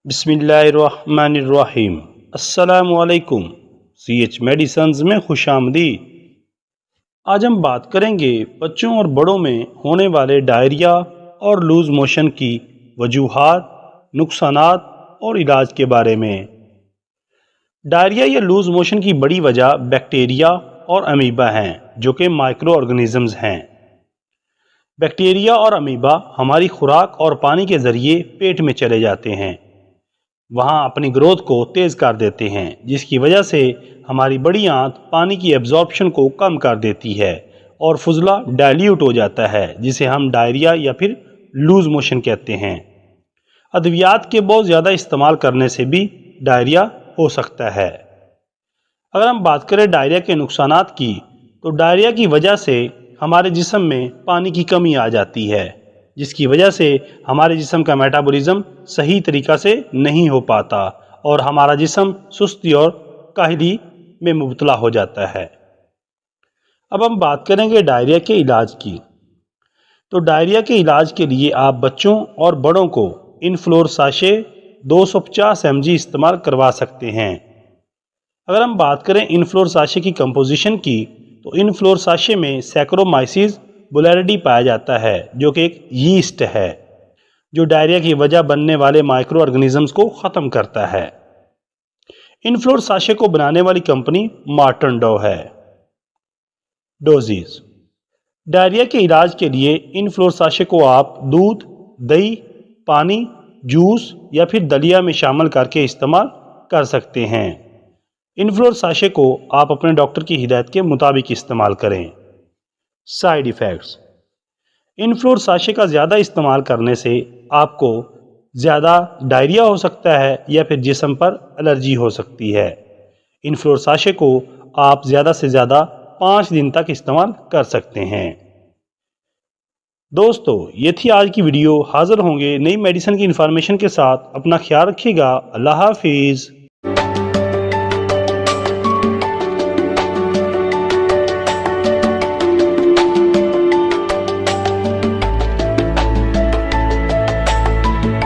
बिस्मिल्लाहिर्रहमानिर्रहीम। अस्सलामु अलैकुम। CH मेडिसिन्स में खुश आमदीद। आज हम बात करेंगे बच्चों और बड़ों में होने वाले डायरिया और लूज मोशन की वजूहात, नुकसानात और इलाज के बारे में। डायरिया या लूज मोशन की बड़ी वजह बैक्टीरिया और अमीबा हैं, जो कि माइक्रो ऑर्गेनिजम्स हैं। बैक्टीरिया और अमीबा हमारी खुराक और पानी के जरिए पेट में चले जाते हैं, वहाँ अपनी ग्रोथ को तेज़ कर देते हैं, जिसकी वजह से हमारी बड़ी आंत पानी की एब्जॉर्प्शन को कम कर देती है और फुजला डाइल्यूट हो जाता है, जिसे हम डायरिया या फिर लूज मोशन कहते हैं। अद्वियात के बहुत ज़्यादा इस्तेमाल करने से भी डायरिया हो सकता है। अगर हम बात करें डायरिया के नुकसानात की, तो डायरिया की वजह से हमारे जिस्म में पानी की कमी आ जाती है, जिसकी वजह से हमारे जिस्म का मेटाबॉलिज्म सही तरीक़ा से नहीं हो पाता और हमारा जिस्म सुस्ती और काहली में मुबतला हो जाता है। अब हम बात करेंगे डायरिया के इलाज की। तो डायरिया के इलाज के लिए आप बच्चों और बड़ों को इनफ्लोर साशे 250 mg इस्तेमाल करवा सकते हैं। अगर हम बात करें इनफ्लोर साशे की कंपोजिशन की, तो इनफ्लोर साशे में सैक्रोमाइसिस बुलेरिडी पाया जाता है, जो कि एक यीस्ट है जो डायरिया की वजह बनने वाले माइक्रो ऑर्गेनिजम्स को ख़त्म करता है। इनफ्लोर साशे को बनाने वाली कंपनी मार्टन डो है। डोजेज। डायरिया के इलाज के लिए इनफ्लोर साशे को आप दूध, दही, पानी, जूस या फिर दलिया में शामिल करके इस्तेमाल कर सकते हैं। इनफ्लोर साशे को आप अपने डॉक्टर की हिदायत के मुताबिक इस्तेमाल करें। Side effects. इनफ्लोर साशे का ज़्यादा इस्तेमाल करने से आपको ज़्यादा डायरिया हो सकता है या फिर जिस्म पर एलर्जी हो सकती है। इनफ्लोर साशे को आप ज़्यादा से ज़्यादा 5 दिन तक इस्तेमाल कर सकते हैं। दोस्तों, ये थी आज की वीडियो। हाज़िर होंगे नई मेडिसिन की इन्फॉर्मेशन के साथ। अपना ख्याल रखिएगा। अल्लाह हाफिज़।